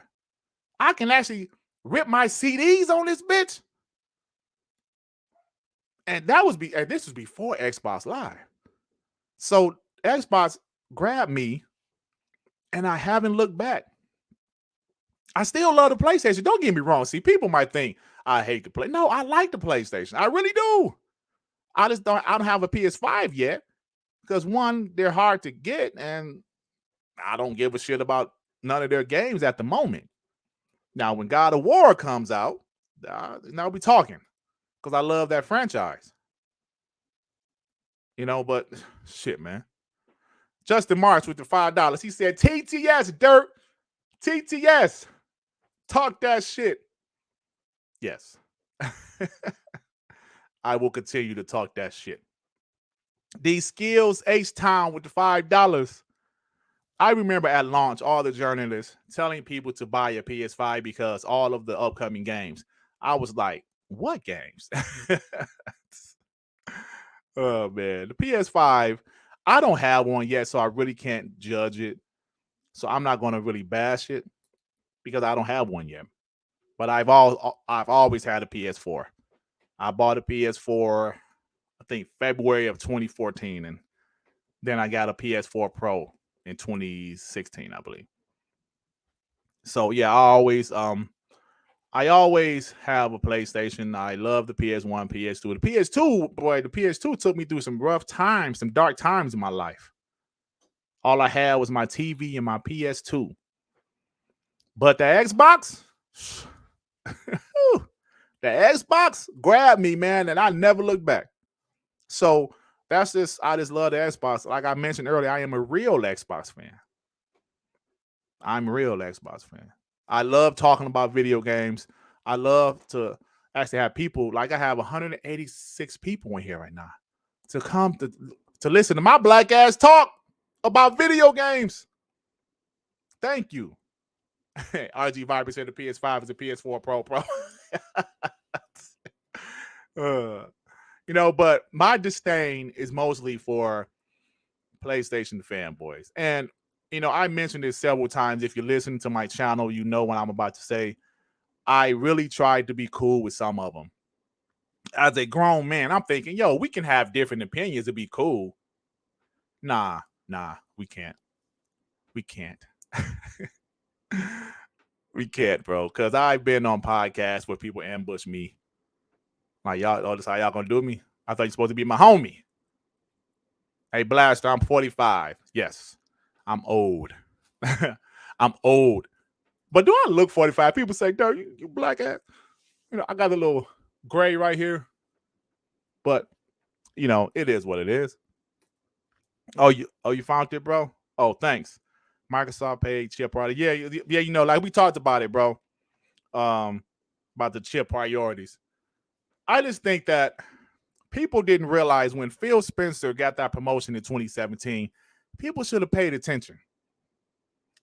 I can actually rip my CDs on this bitch. And this was before Xbox Live. So Xbox grabbed me, and I haven't looked back. I still love the PlayStation. Don't get me wrong. See, people might think I hate the play. No, I like the PlayStation. I really do. I don't have a PS5 yet because one, they're hard to get, and I don't give a shit about none of their games at the moment. Now, when God of War comes out, now we're talking because I love that franchise. But shit, man. Justin March with the $5. He said, TTS, Dirt. TTS. Talk that shit. Yes. I will continue to talk that shit. These Skills H-Town with the $5. I remember at launch, all the journalists telling people to buy a PS5 because all of the upcoming games. I was like, what games? Oh, man. The PS5, I don't have one yet, so I really can't judge it. So I'm not going to really bash it because I don't have one yet. But I've always had a PS4. I bought a PS4, I think February of 2014, and then I got a PS4 Pro in 2016, I believe. So yeah, I always have a PlayStation. I love the PS1, PS2. The PS2, boy, the PS2 took me through some rough times, some dark times in my life. All I had was my TV and my PS2. But the Xbox, the Xbox grabbed me, man, and I never looked back. So I just love the Xbox. Like I mentioned earlier, I am a real Xbox fan. I'm a real Xbox fan. I love talking about video games. I love to actually have people, like I have 186 people in here right now to come to listen to my black ass talk about video games. Thank you. RG Viper said the PS5 is a PS4 Pro. But my disdain is mostly for PlayStation fanboys. And, I mentioned this several times. If you listen to my channel, you know what I'm about to say. I really tried to be cool with some of them. As a grown man, I'm thinking, we can have different opinions to be cool. Nah, we can't. We can't. We can't, bro. Because I've been on podcasts where people ambush me. Like, y'all, this how y'all gonna do me? I thought you're supposed to be my homie. Hey, Blaster, I'm 45. Yes, I'm old. I'm old. But do I look 45? People say, Dirt, you black ass. I got a little gray right here. But, it is what it is. Oh, you found it, bro? Oh, thanks. Microsoft paid chip priority. Yeah, like we talked about it, bro. About the chip priorities. I just think that people didn't realize when PhilSpencer got that promotion in 2017, people should have paid attention.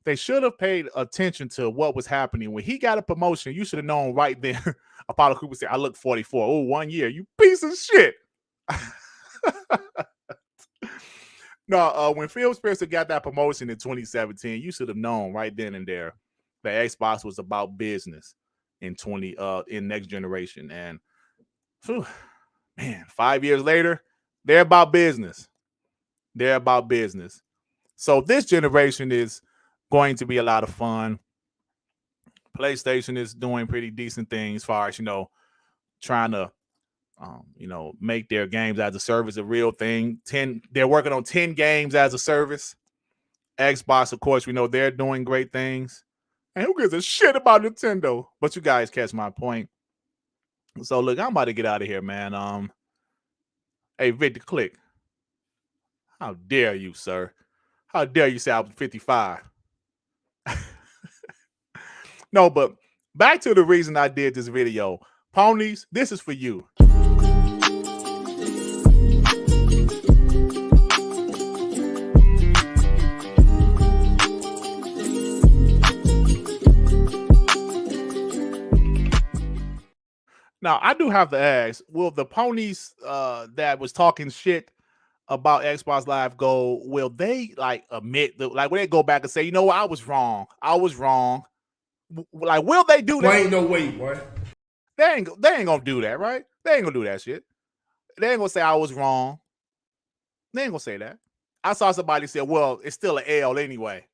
They should have paid attention to what was happening. When he got a promotion, you should have known right then. Apollo Cooper said, I look 44. Oh, 1 year. You piece of shit. No, when PhilSpencer got that promotion in 2017, you should have known right then and there that Xbox was about business in next generation. And man, 5 years later, they're about business. They're about business. So this generation is going to be a lot of fun. PlayStation is doing pretty decent things as far as, trying to, make their games as a service a real thing. They're working on 10 games as a service. Xbox, of course, we know they're doing great things. And who gives a shit about Nintendo? But you guys catch my point. So look, I'm about to get out of here, man. Hey, Victor Click. How dare you, sir? How dare you say I was 55? No, but back to the reason I did this video. Ponies, this is for you. Now, I do have to ask, will the ponies that was talking shit about Xbox Live Gold, will they admit, will they go back and say, you know what, I was wrong. Like, will they do that? There ain't no way, boy. They ain't gonna do that, right? They ain't gonna do that shit. They ain't gonna say I was wrong. They ain't gonna say that. I saw somebody say, well, it's still an L anyway.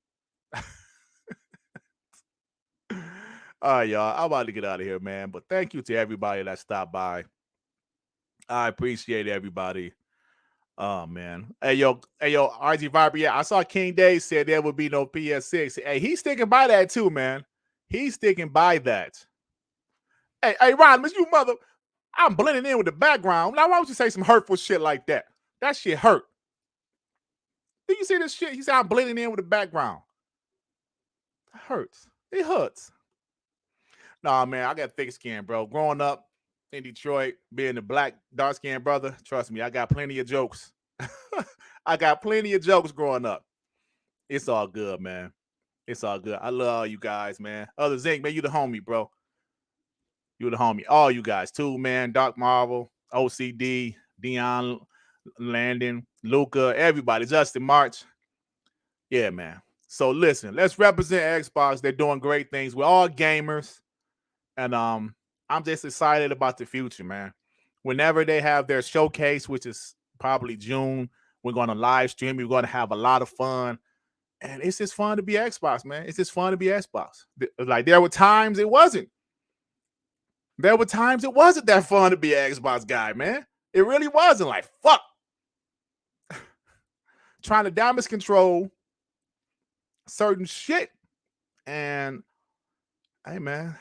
All right, y'all. I'm about to get out of here, man. But thank you to everybody that stopped by. I appreciate everybody. Oh, man. Hey, yo, RG Viper. Yeah, I saw King Day said there would be no PS6. Hey, he's sticking by that too, man. He's sticking by that. Hey, Rodimus, you mother. I'm blending in with the background. Now, why would you say some hurtful shit like that? That shit hurt. Do you see this shit? He said I'm blending in with the background. It hurts. It hurts. Nah, man, I got thick skin, bro. Growing up in Detroit, being a black, dark-skinned brother, trust me, I got plenty of jokes. I got plenty of jokes growing up. It's all good, man. It's all good. I love all you guys, man. Other Zink, man, you the homie, bro. You the homie. All you guys, too, man. Dark Marvel, OCD, Dion, Landon, Luca, everybody, Justin March. Yeah, man. So listen, let's represent Xbox. They're doing great things. We're all gamers. And I'm just excited about the future, man. Whenever they have their showcase, which is probably June, we're going to live stream. We're going to have a lot of fun. And it's just fun to be Xbox, man. It's just fun to be Xbox. Like, there were times it wasn't. There were times it wasn't that fun to be an Xbox guy, man. It really wasn't. Like, fuck. Trying to damage control certain shit. And, hey, man.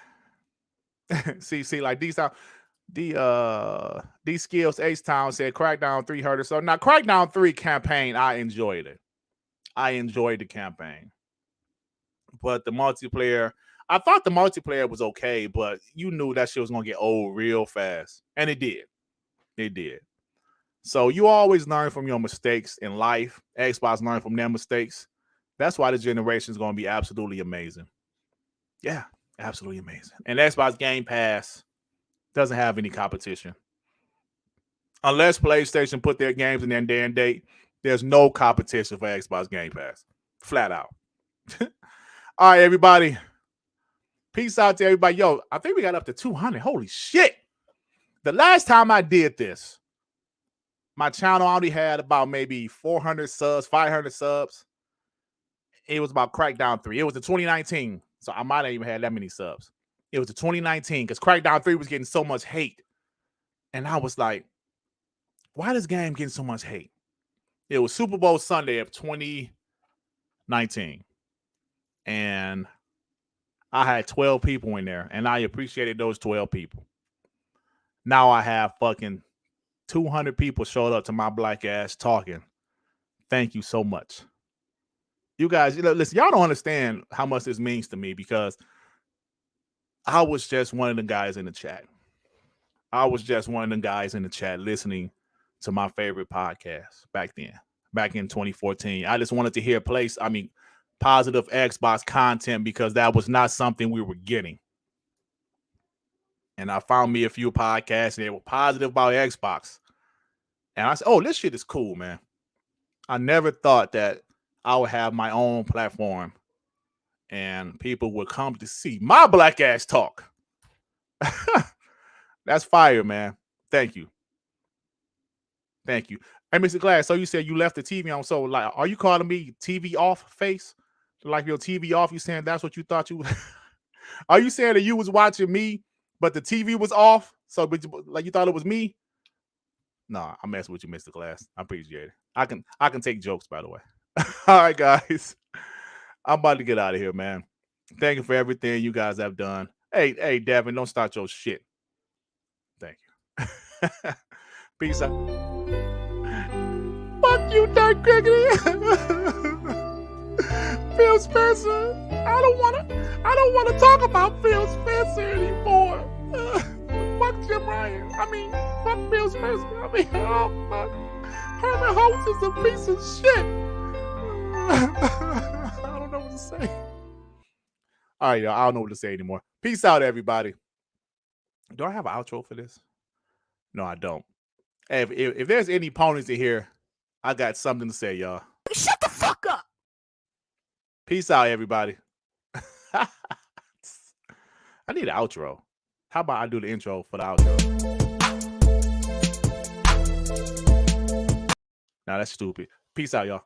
see, like these skills H-Town said Crackdown 3 hurt us. So now Crackdown 3 campaign, I enjoyed it. I enjoyed the campaign. But the multiplayer, I thought the multiplayer was okay, but you knew that shit was gonna get old real fast. And it did. It did. So you always learn from your mistakes in life. Xbox learned from their mistakes. That's why the generation is gonna be absolutely amazing. Yeah. Absolutely amazing. And Xbox Game Pass doesn't have any competition. Unless PlayStation put their games in their day and date, there's no competition for Xbox Game Pass. Flat out. All right, everybody. Peace out to everybody. Yo, I think we got up to 200. Holy shit. The last time I did this, my channel only had about maybe 400 subs, 500 subs. It was about Crackdown 3. It was in 2019. So I might not even had that many subs. It was the 2019 because Crackdown 3 was getting so much hate. And I was like, why this game getting so much hate? It was Super Bowl Sunday of 2019. And I had 12 people in there. And I appreciated those 12 people. Now I have fucking 200 people showed up to my black ass talking. Thank you so much. You guys, listen, y'all don't understand how much this means to me because I was just one of the guys in the chat. I was just one of the guys in the chat listening to my favorite podcast back then, back in 2014. I just wanted to hear positive Xbox content because that was not something we were getting. And I found me a few podcasts and they were positive about Xbox. And I said, oh, this shit is cool, man. I never thought that I would have my own platform and people would come to see my black ass talk. That's fire, man. Thank you. Thank you. Hey, Mr. Glass, so you said you left the TV on. So, like, are you calling me TV off face? Like your TV off, you saying that's what you thought you Are you saying that you was watching me, but the TV was off? So, but like you thought it was me? No, I'm messing with you, Mr. Glass. I appreciate it. I can take jokes, by the way. All right, guys. I'm about to get out of here, man. Thank you for everything you guys have done. Hey, Devin, don't start your shit. Thank you. Peace out. Fuck you, DirtGriggity. PhilSpencer. I don't wanna talk about PhilSpencer anymore. Fuck JimRyan. Fuck PhilSpencer. Oh fuck. Herman Holtz is a piece of shit. I don't know what to say. All right, y'all. I don't know what to say anymore. Peace out, everybody. Do I have an outro for this? No, I don't. Hey, if there's any ponies in here, I got something to say, y'all. Shut the fuck up. Peace out, everybody. I need an outro. How about I do the intro for the outro? Nah, that's stupid. Peace out, y'all.